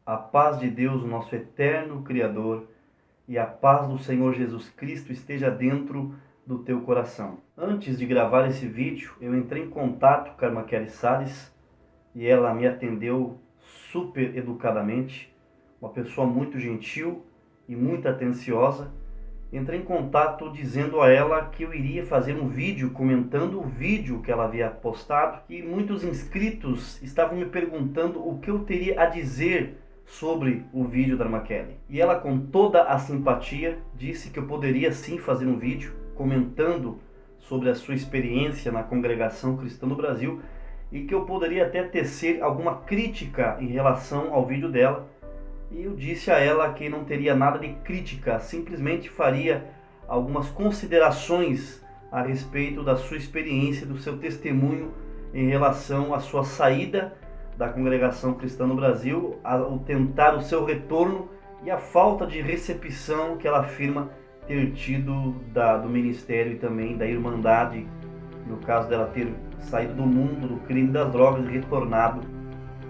A paz de Deus, o nosso eterno Criador, e a paz do Senhor Jesus Cristo esteja dentro do teu coração. Antes de gravar esse vídeo, eu entrei em contato com a irmã Kelly Salles e ela me atendeu super educadamente, uma pessoa muito gentil e muito atenciosa. Entrei em contato dizendo a ela que eu iria fazer um vídeo comentando o vídeo que ela havia postado, e muitos inscritos estavam me perguntando o que eu teria a dizer sobre o vídeo da irmã Kelly. E ela, com toda a simpatia, disse que eu poderia sim fazer um vídeo comentando sobre a sua experiência na Congregação Cristã do Brasil e que eu poderia até tecer alguma crítica em relação ao vídeo dela. E eu disse a ela que não teria nada de crítica, simplesmente faria algumas considerações a respeito da sua experiência, do seu testemunho em relação à sua saída da Congregação Cristã no Brasil, ao tentar o seu retorno e a falta de recepção que ela afirma ter tido do ministério e também da Irmandade, no caso dela ter saído do mundo do crime das drogas e retornado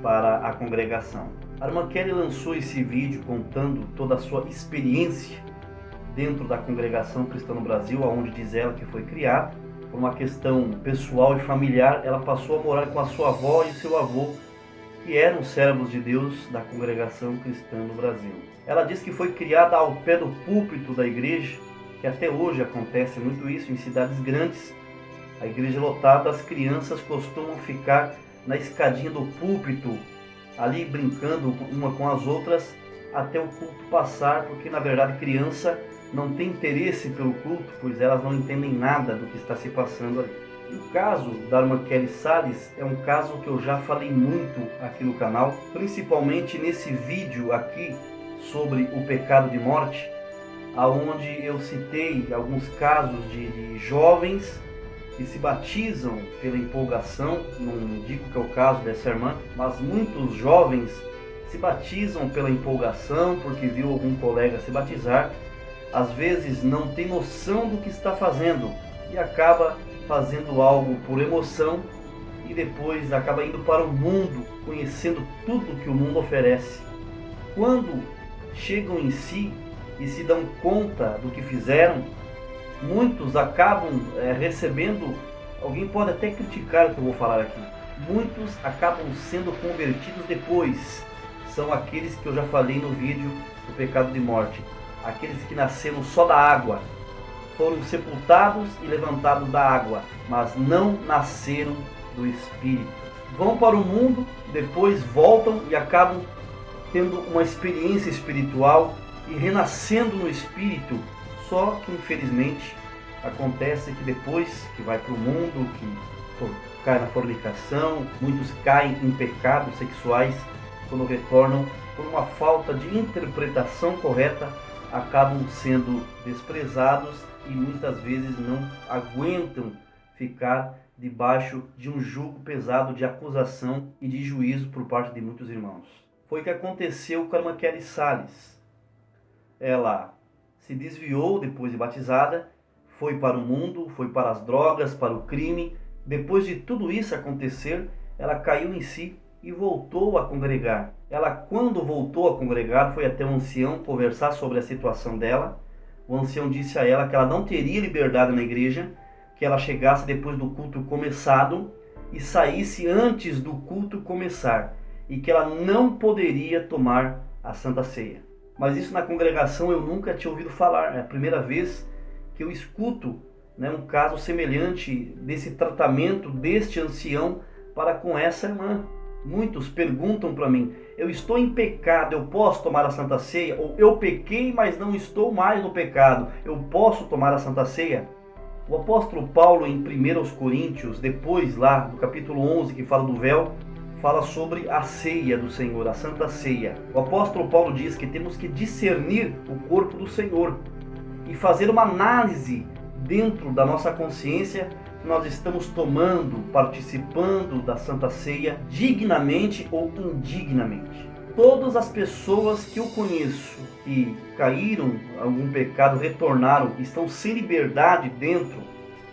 para a congregação. A irmã Kelly lançou esse vídeo contando toda a sua experiência dentro da Congregação Cristã no Brasil, onde diz ela que foi criada. Por uma questão pessoal e familiar, ela passou a morar com a sua avó e seu avô, que eram servos de Deus da Congregação Cristã no Brasil. Ela diz que foi criada ao pé do púlpito da igreja, que até hoje acontece muito isso em cidades grandes. A igreja lotada, as crianças costumam ficar na escadinha do púlpito, ali brincando uma com as outras, até o culto passar, porque na verdade criança não tem interesse pelo culto, pois elas não entendem nada do que está se passando ali. O caso da irmã Kelly Salles é um caso que eu já falei muito aqui no canal, principalmente nesse vídeo aqui sobre o pecado de morte, aonde eu citei alguns casos de jovens que se batizam pela empolgação. Não digo que é o caso dessa irmã, mas muitos jovens se batizam pela empolgação porque viu algum colega se batizar, às vezes não tem noção do que está fazendo e acaba fazendo algo por emoção e depois acaba indo para o mundo, conhecendo tudo que o mundo oferece. Quando chegam em si e se dão conta do que fizeram, muitos acabam recebendo, alguém pode até criticar o que eu vou falar aqui, muitos acabam sendo convertidos depois. São aqueles que eu já falei no vídeo do pecado de morte, aqueles que nasceram só da água, foram sepultados e levantados da água, mas não nasceram do Espírito. Vão para o mundo, depois voltam e acabam tendo uma experiência espiritual e renascendo no Espírito. Só que infelizmente acontece que depois que vai para o mundo, que cai na fornicação, muitos caem em pecados sexuais, quando retornam por uma falta de interpretação correta, acabam sendo desprezados e muitas vezes não aguentam ficar debaixo de um jugo pesado de acusação e de juízo por parte de muitos irmãos. Foi o que aconteceu com a irmã Kelly Salles. Ela se desviou depois de batizada, foi para o mundo, foi para as drogas, para o crime. Depois de tudo isso acontecer, ela caiu em si e voltou a congregar. Ela, quando voltou a congregar, foi até o ancião conversar sobre a situação dela. O ancião disse a ela que ela não teria liberdade na igreja, que ela chegasse depois do culto começado e saísse antes do culto começar, e que ela não poderia tomar a Santa Ceia. Mas isso na congregação eu nunca tinha ouvido falar. É a primeira vez que eu escuto um caso semelhante desse tratamento deste ancião para com essa irmã. Muitos perguntam para mim: eu estou em pecado, eu posso tomar a Santa Ceia? Ou eu pequei, mas não estou mais no pecado, eu posso tomar a Santa Ceia? O apóstolo Paulo, em 1 Coríntios, depois lá no capítulo 11, que fala do véu, fala sobre a ceia do Senhor, a Santa Ceia. O apóstolo Paulo diz que temos que discernir o corpo do Senhor e fazer uma análise dentro da nossa consciência que nós estamos tomando, participando da Santa Ceia dignamente ou indignamente. Todas as pessoas que eu conheço que caíram em algum pecado, retornaram, estão sem liberdade dentro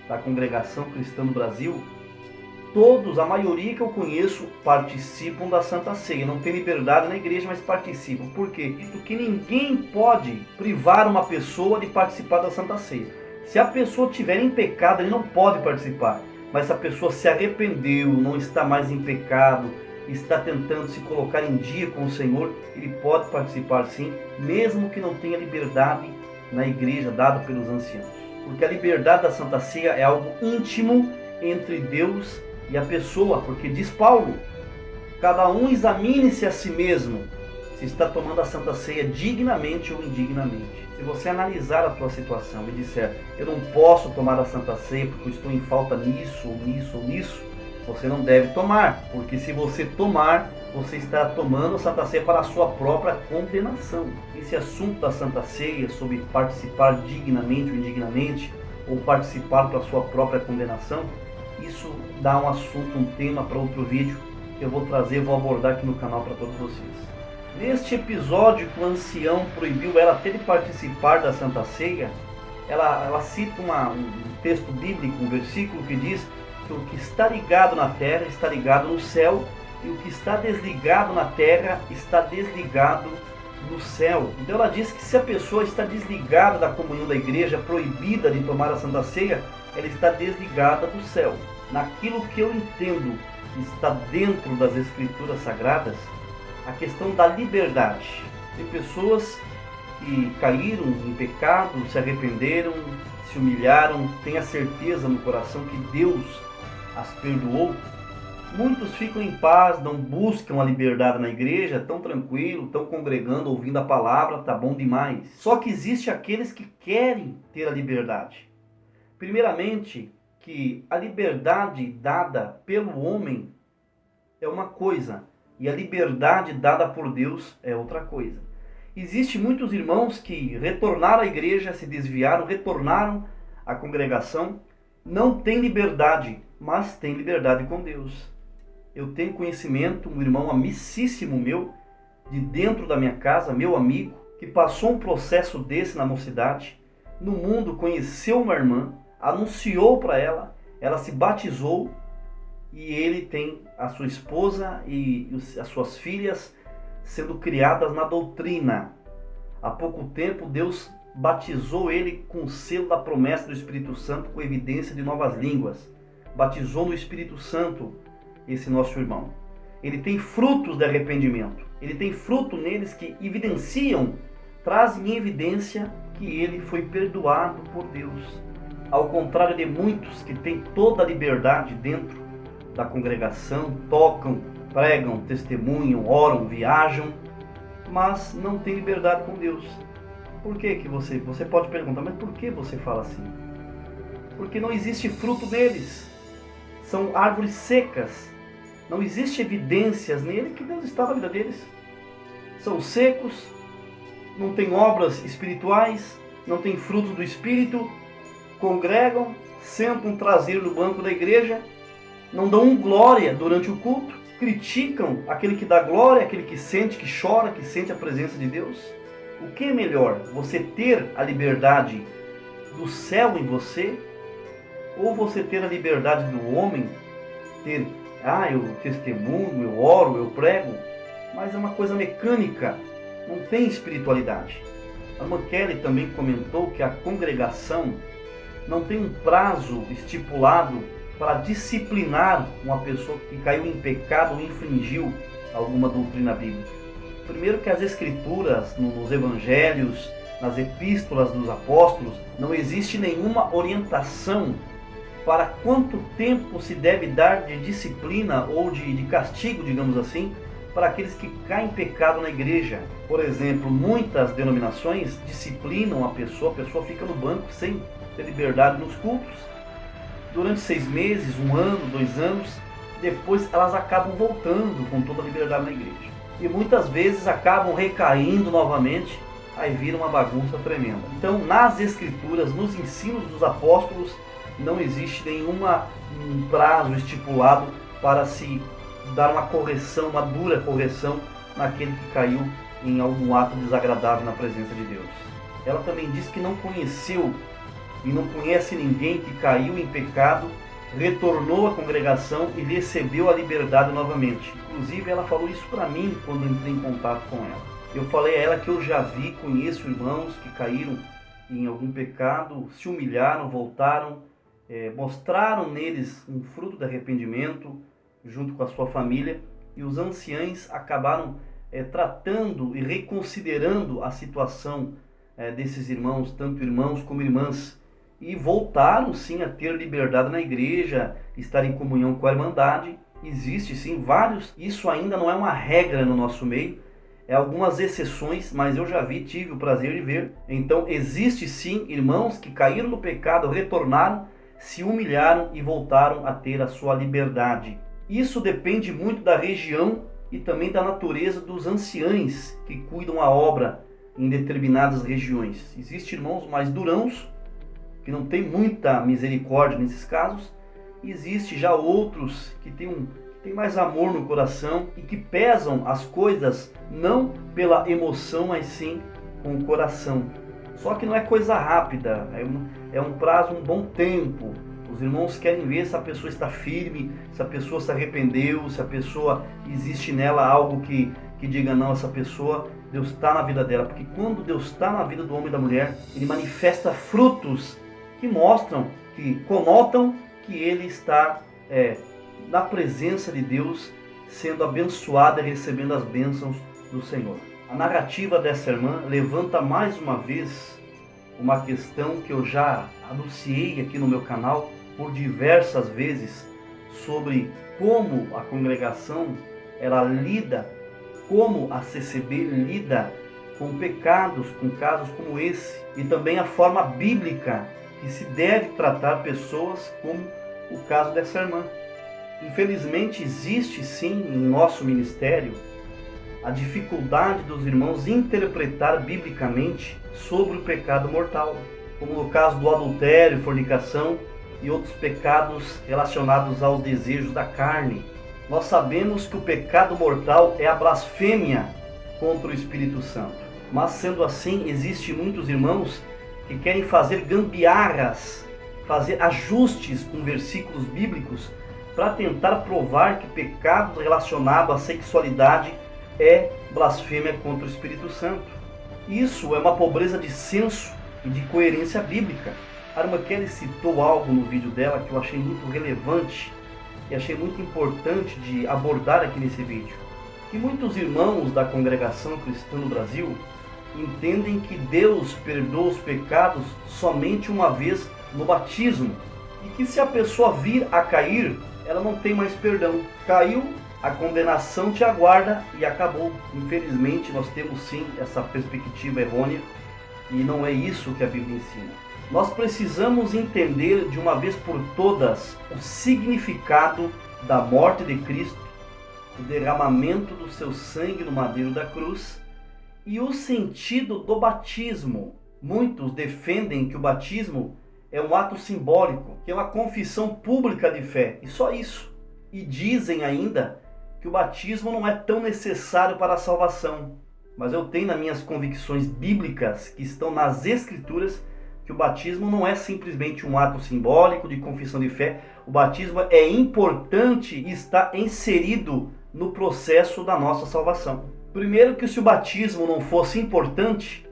da Congregação Cristã do Brasil, todos, a maioria que eu conheço, participam da Santa Ceia. Não tem liberdade na igreja, mas participam. Por quê? Porque ninguém pode privar uma pessoa de participar da Santa Ceia. Se a pessoa estiver em pecado, ele não pode participar. Mas se a pessoa se arrependeu, não está mais em pecado, está tentando se colocar em dia com o Senhor, ele pode participar sim, mesmo que não tenha liberdade na igreja dada pelos anciãos. Porque a liberdade da Santa Ceia é algo íntimo entre Deus e a pessoa, porque diz Paulo, cada um examine-se a si mesmo, se está tomando a Santa Ceia dignamente ou indignamente. Se você analisar a tua situação e disser, eu não posso tomar a Santa Ceia porque eu estou em falta nisso, ou nisso, ou nisso, você não deve tomar, porque se você tomar, você está tomando a Santa Ceia para a sua própria condenação. Esse assunto da Santa Ceia, sobre participar dignamente ou indignamente, ou participar para a sua própria condenação, isso dá um assunto, um tema para outro vídeo que eu vou trazer, vou abordar aqui no canal para todos vocês. Neste episódio que o ancião proibiu ela até de participar da Santa Ceia, ela cita um texto bíblico, um versículo que diz que o que está ligado na terra está ligado no céu, e o que está desligado na terra está desligado no céu. Então ela diz que se a pessoa está desligada da comunhão da igreja, proibida de tomar a Santa Ceia, ela está desligada do céu. Naquilo que eu entendo está dentro das Escrituras Sagradas, a questão da liberdade. Tem pessoas que caíram em pecado, se arrependeram, se humilharam, têm a certeza no coração que Deus as perdoou. Muitos ficam em paz, não buscam a liberdade na igreja, tão tranquilo, estão congregando, ouvindo a palavra, tá bom demais. Só que existe aqueles que querem ter a liberdade. Primeiramente, que a liberdade dada pelo homem é uma coisa, e a liberdade dada por Deus é outra coisa. Existem muitos irmãos que retornaram à igreja, se desviaram, retornaram à congregação, não têm liberdade, mas têm liberdade com Deus. Eu tenho conhecimento, um irmão amicíssimo meu, de dentro da minha casa, meu amigo, que passou um processo desse na mocidade, no mundo conheceu uma irmã, anunciou para ela, ela se batizou, e ele tem a sua esposa e as suas filhas sendo criadas na doutrina. Há pouco tempo Deus batizou ele com o selo da promessa do Espírito Santo, com evidência de novas línguas. Batizou no Espírito Santo esse nosso irmão. Ele tem frutos de arrependimento. Ele tem fruto neles que evidenciam, trazem em evidência que ele foi perdoado por Deus. Ao contrário de muitos que têm toda a liberdade dentro da congregação, tocam, pregam, testemunham, oram, viajam, mas não tem liberdade com Deus. Por que você pode perguntar, mas por que você fala assim? Porque não existe fruto neles. São árvores secas. Não existe evidências nele que Deus está na vida deles. São secos, não têm obras espirituais, não têm frutos do Espírito, congregam, sentam um traseiro no banco da igreja, não dão glória durante o culto, criticam aquele que dá glória, aquele que sente, que chora, que sente a presença de Deus. O que é melhor? Você ter a liberdade do céu em você, ou você ter a liberdade do homem, ter, eu testemunho, eu oro, eu prego, mas é uma coisa mecânica, não tem espiritualidade. A irmã Kelly também comentou que a congregação não tem um prazo estipulado para disciplinar uma pessoa que caiu em pecado ou infringiu alguma doutrina bíblica. Primeiro que as escrituras, nos evangelhos, nas epístolas dos apóstolos, não existe nenhuma orientação para quanto tempo se deve dar de disciplina ou de castigo, digamos assim, para aqueles que caem em pecado na igreja. Por exemplo, muitas denominações disciplinam a pessoa fica no banco sem ter liberdade nos cultos, durante 6 meses, 1 ano, 2 anos, depois elas acabam voltando com toda a liberdade na igreja. E muitas vezes acabam recaindo novamente, aí vira uma bagunça tremenda. Então, nas escrituras, nos ensinos dos apóstolos, não existe nenhum prazo estipulado para se dar uma correção, uma dura correção naquele que caiu em algum ato desagradável na presença de Deus. Ela também diz que não conheceu e não conhece ninguém que caiu em pecado retornou à congregação e recebeu a liberdade novamente. Inclusive, ela falou isso para mim quando entrei em contato com ela. Eu falei a ela que eu já vi, conheço irmãos que caíram em algum pecado, se humilharam, voltaram, mostraram neles um fruto de arrependimento junto com a sua família, e os anciães acabaram tratando e reconsiderando a situação desses irmãos, tanto irmãos como irmãs, e voltaram sim a ter liberdade na igreja, estar em comunhão com a irmandade. Existe sim vários, isso ainda não é uma regra no nosso meio, algumas exceções, mas eu já vi, tive o prazer de ver. Então existe sim irmãos que caíram no pecado, retornaram, se humilharam e voltaram a ter a sua liberdade. Isso depende muito da região e também da natureza dos anciães que cuidam a obra em determinadas regiões. Existem irmãos mais durãos, que não tem muita misericórdia nesses casos. Existe já outros que têm mais amor no coração e que pesam as coisas não pela emoção, mas sim com o coração. Só que não é coisa rápida, é um prazo, um bom tempo. Os irmãos querem ver se a pessoa está firme, se a pessoa se arrependeu, se a pessoa existe nela algo que diga não, essa pessoa, Deus está na vida dela. Porque quando Deus está na vida do homem e da mulher, Ele manifesta frutos que mostram, que conotam que ele está na presença de Deus, sendo abençoado e recebendo as bênçãos do Senhor. A narrativa dessa irmã levanta mais uma vez uma questão que eu já anunciei aqui no meu canal por diversas vezes, sobre como a congregação ela lida, como a CCB lida com pecados, com casos como esse, e também a forma bíblica que se deve tratar pessoas como o caso dessa irmã. Infelizmente existe sim em nosso ministério a dificuldade dos irmãos interpretar biblicamente sobre o pecado mortal, como no caso do adultério, fornicação e outros pecados relacionados aos desejos da carne. Nós sabemos que o pecado mortal é a blasfêmia contra o Espírito Santo, mas sendo assim, existem muitos irmãos que querem fazer gambiarras, fazer ajustes com versículos bíblicos para tentar provar que pecado relacionado à sexualidade é blasfêmia contra o Espírito Santo. Isso é uma pobreza de senso e de coerência bíblica. A irmã Kelly citou algo no vídeo dela que eu achei muito relevante e achei muito importante de abordar aqui nesse vídeo. Que muitos irmãos da congregação cristã no Brasil entendem que Deus perdoa os pecados somente uma vez no batismo, e que se a pessoa vir a cair, ela não tem mais perdão. Caiu, a condenação te aguarda e acabou. Infelizmente nós temos sim essa perspectiva errônea e não é isso que a Bíblia ensina. Nós precisamos entender de uma vez por todas o significado da morte de Cristo, o derramamento do seu sangue no madeiro da cruz e o sentido do batismo. Muitos defendem que o batismo é um ato simbólico, que é uma confissão pública de fé, e só isso. E dizem ainda que o batismo não é tão necessário para a salvação. Mas eu tenho nas minhas convicções bíblicas, que estão nas Escrituras, que o batismo não é simplesmente um ato simbólico de confissão de fé. O batismo é importante e está inserido no processo da nossa salvação. Primeiro que se o batismo não fosse importante,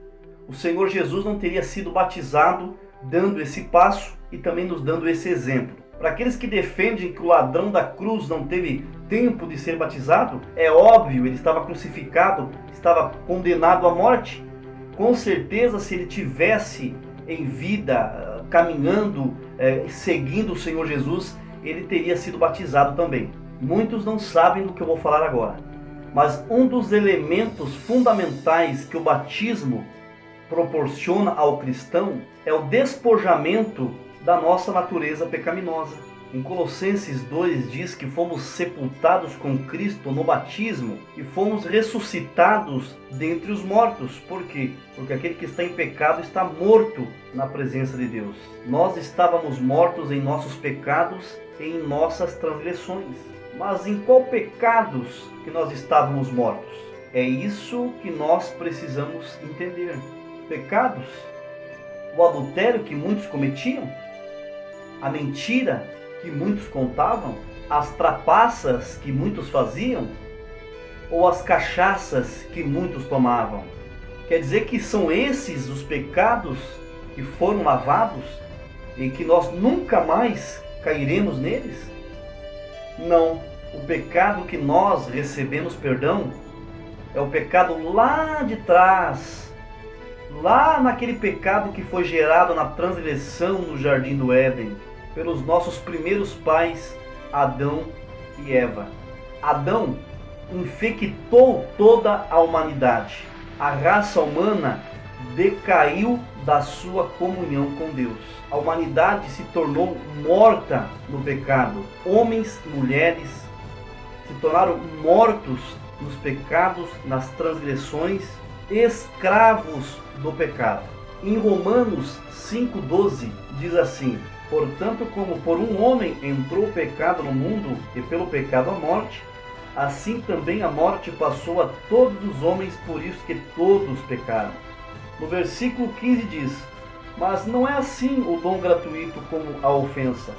o Senhor Jesus não teria sido batizado, dando esse passo e também nos dando esse exemplo. Para aqueles que defendem que o ladrão da cruz não teve tempo de ser batizado, é óbvio, ele estava crucificado, estava condenado à morte. Com certeza, se ele tivesse em vida, caminhando, seguindo o Senhor Jesus, ele teria sido batizado também. Muitos não sabem do que eu vou falar agora, mas um dos elementos fundamentais que o batismo proporciona ao cristão é o despojamento da nossa natureza pecaminosa. Em Colossenses 2 diz que fomos sepultados com Cristo no batismo e fomos ressuscitados dentre os mortos. Por quê? Porque aquele que está em pecado está morto na presença de Deus. Nós estávamos mortos em nossos pecados e em nossas transgressões. Mas em qual pecados que nós estávamos mortos? É isso que nós precisamos entender. Pecados, o adultério que muitos cometiam, a mentira que muitos contavam? As trapaças que muitos faziam? Ou as cachaças que muitos tomavam? Quer dizer que são esses os pecados que foram lavados e que nós nunca mais cairemos neles? Não, o pecado que nós recebemos perdão é o pecado lá de trás, lá naquele pecado que foi gerado na transgressão no Jardim do Éden, pelos nossos primeiros pais, Adão e Eva. Adão infectou toda a humanidade. A raça humana decaiu da sua comunhão com Deus. A humanidade se tornou morta no pecado. Homens e mulheres se tornaram mortos nos pecados, nas transgressões, escravos do pecado. Em Romanos 5,12 diz assim: portanto, como por um homem entrou o pecado no mundo, e pelo pecado a morte, assim também a morte passou a todos os homens, por isso que todos pecaram. No versículo 15 diz: mas não é assim o dom gratuito como a ofensa.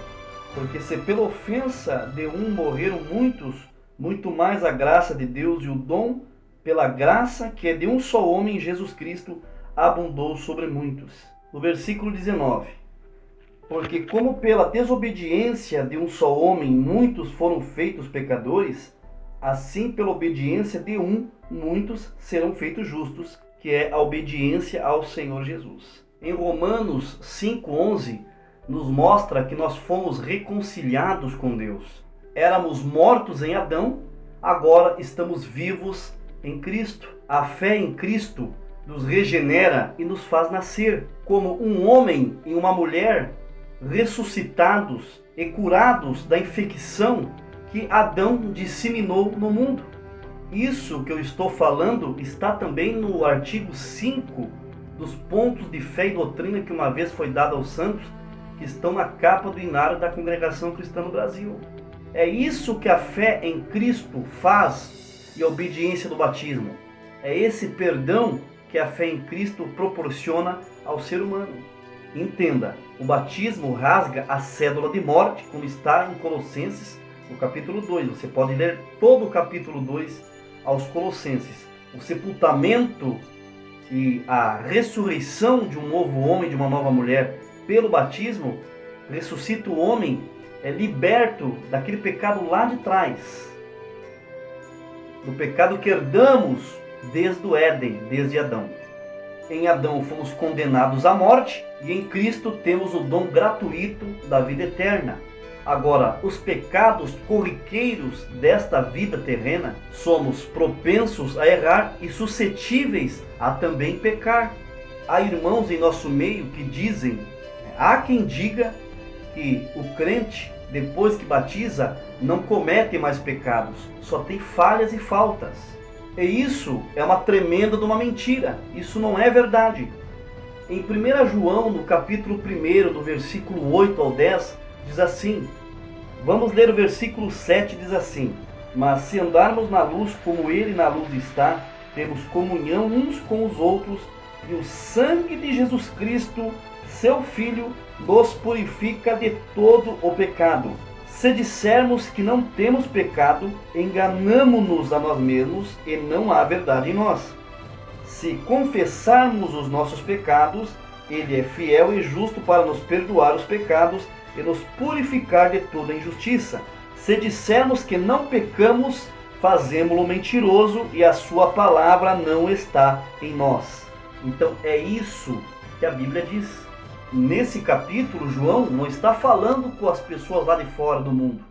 Porque se pela ofensa de um morreram muitos, muito mais a graça de Deus e o dom pela graça que é de um só homem, Jesus Cristo, abundou sobre muitos. No versículo 19: porque como pela desobediência de um só homem muitos foram feitos pecadores, assim pela obediência de um, muitos serão feitos justos, que é a obediência ao Senhor Jesus. Em Romanos 5,11 nos mostra que nós fomos reconciliados com Deus. Éramos mortos em Adão, agora estamos vivos em Cristo. A fé em Cristo nos regenera e nos faz nascer como um homem e uma mulher ressuscitados e curados da infecção que Adão disseminou no mundo. Isso que eu estou falando está também no artigo 5 dos pontos de fé e doutrina que uma vez foi dado aos santos, que estão na capa do inário da Congregação Cristã no Brasil. É isso que a fé em Cristo faz e a obediência do batismo. É esse perdão que a fé em Cristo proporciona ao ser humano. Entenda, o batismo rasga a cédula de morte, como está em Colossenses, no capítulo 2. Você pode ler todo o capítulo 2 aos Colossenses. O sepultamento e a ressurreição de um novo homem, de uma nova mulher, pelo batismo, ressuscita o homem, é liberto daquele pecado lá de trás, do pecado que herdamos desde o Éden, desde Adão. Em Adão fomos condenados à morte e em Cristo temos o dom gratuito da vida eterna. Agora, os pecados corriqueiros desta vida terrena, somos propensos a errar e suscetíveis a também pecar. Há irmãos em nosso meio que dizem, há quem diga que o crente, depois que batiza, não comete mais pecados, só tem falhas e faltas. E isso é uma tremenda de uma mentira, isso não é verdade. Em 1 João, no capítulo 1, do versículo 8 ao 10, diz assim, vamos ler o versículo 7, diz assim: mas se andarmos na luz como Ele na luz está, temos comunhão uns com os outros, e o sangue de Jesus Cristo, seu Filho, nos purifica de todo o pecado. Se dissermos que não temos pecado, enganamo-nos a nós mesmos e não há verdade em nós. Se confessarmos os nossos pecados, Ele é fiel e justo para nos perdoar os pecados e nos purificar de toda injustiça. Se dissermos que não pecamos, fazemo-lo mentiroso e a sua palavra não está em nós. Então é isso que a Bíblia diz. Nesse capítulo, João não está falando com as pessoas lá de fora do mundo.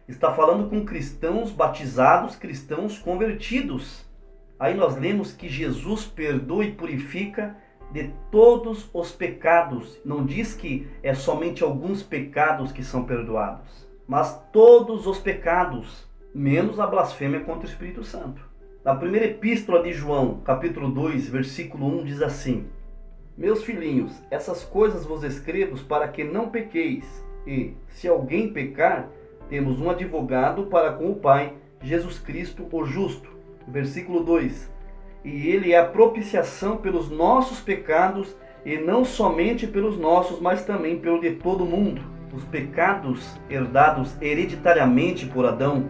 Está falando com cristãos batizados, cristãos convertidos. Aí nós lemos que Jesus perdoa e purifica de todos os pecados. Não diz que é somente alguns pecados que são perdoados, mas todos os pecados, menos a blasfêmia contra o Espírito Santo. Na primeira epístola de João, capítulo 2, versículo 1, diz assim: meus filhinhos, essas coisas vos escrevo para que não pequeis, e, se alguém pecar, temos um advogado para com o Pai, Jesus Cristo, o justo. Versículo 2: e Ele é a propiciação pelos nossos pecados, e não somente pelos nossos, mas também pelo de todo mundo. Os pecados herdados hereditariamente por Adão,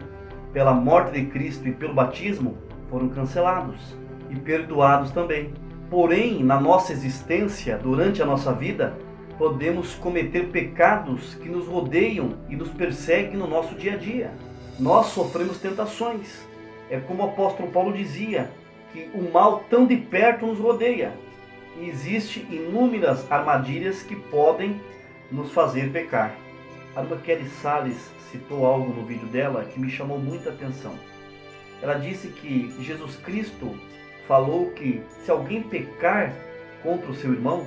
pela morte de Cristo e pelo batismo, foram cancelados e perdoados também. Porém, na nossa existência, durante a nossa vida, podemos cometer pecados que nos rodeiam e nos perseguem no nosso dia a dia. Nós sofremos tentações. É como o apóstolo Paulo dizia, que o mal tão de perto nos rodeia. E existem inúmeras armadilhas que podem nos fazer pecar. A irmã Kelly Salles citou algo no vídeo dela que me chamou muita atenção. Ela disse que Jesus Cristo falou que se alguém pecar contra o seu irmão,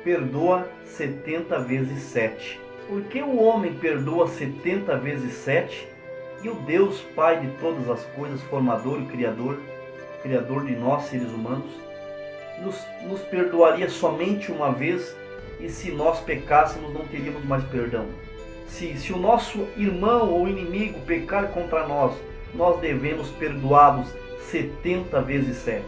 perdoa 70 vezes 7. Por que o homem perdoa 70 vezes 7 e o Deus Pai de todas as coisas, formador e criador de nós seres humanos, nos perdoaria somente uma vez, e se nós pecássemos não teríamos mais perdão? Se o nosso irmão ou inimigo pecar contra nós, nós devemos perdoá-los 70 vezes 7.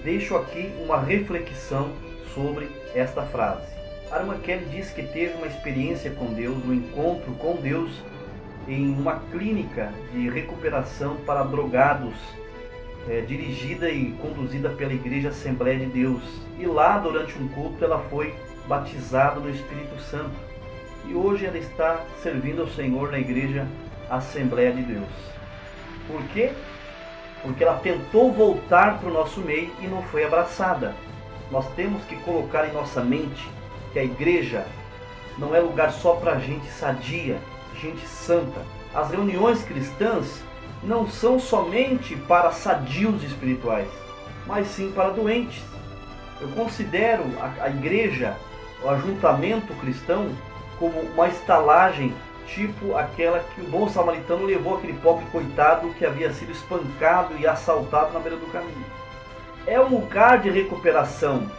Deixo aqui uma reflexão sobre esta frase. A irmã Kelly disse que teve uma experiência com Deus, um encontro com Deus em uma clínica de recuperação para drogados, dirigida e conduzida pela Igreja Assembleia de Deus. E lá, durante um culto, ela foi batizada no Espírito Santo. E hoje ela está servindo ao Senhor na Igreja Assembleia de Deus. Por quê? Porque ela tentou voltar para o nosso meio e não foi abraçada. Nós temos que colocar em nossa mente que a igreja não é lugar só para gente sadia, gente santa. As reuniões cristãs não são somente para sadios espirituais, mas sim para doentes. Eu considero a igreja, o ajuntamento cristão, como uma estalagem, tipo aquela que o bom samaritano levou aquele pobre coitado que havia sido espancado e assaltado na beira do caminho. É um lugar de recuperação,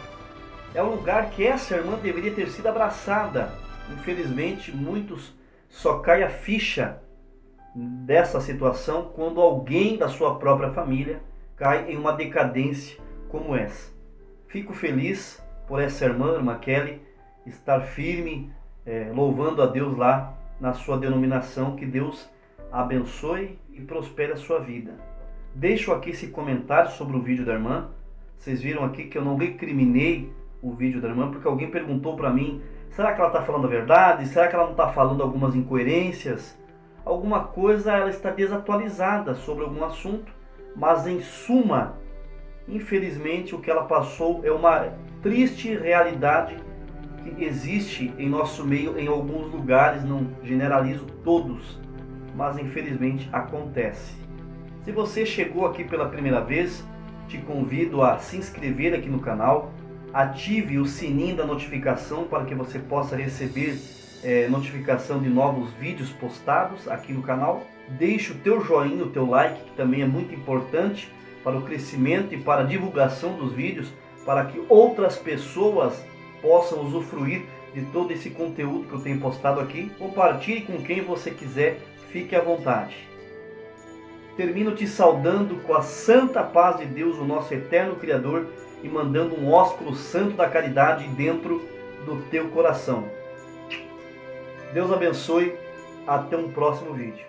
é um lugar que essa irmã deveria ter sido abraçada. Infelizmente, muitos só caem a ficha dessa situação quando alguém da sua própria família cai em uma decadência como essa. Fico feliz por essa irmã Kelly, estar firme, louvando a Deus lá na sua denominação. Que Deus abençoe e prospere a sua vida. Deixo aqui esse comentário sobre o vídeo da irmã. Vocês viram aqui que eu não recriminei o vídeo da irmã, porque alguém perguntou para mim, será que ela está falando a verdade? Será que ela não está falando algumas incoerências? Alguma coisa ela está desatualizada sobre algum assunto, mas em suma, infelizmente o que ela passou é uma triste realidade que existe em nosso meio em alguns lugares, não generalizo todos, mas infelizmente acontece. Se você chegou aqui pela primeira vez, te convido a se inscrever aqui no canal, ative o sininho da notificação para que você possa receber notificação de novos vídeos postados aqui no canal. Deixe o teu joinha, o teu like, que também é muito importante para o crescimento e para a divulgação dos vídeos, para que outras pessoas possam usufruir de todo esse conteúdo que eu tenho postado aqui. Compartilhe com quem você quiser, fique à vontade. Termino te saudando com a santa paz de Deus, o nosso eterno Criador, e mandando um ósculo santo da caridade dentro do teu coração. Deus abençoe, até um próximo vídeo.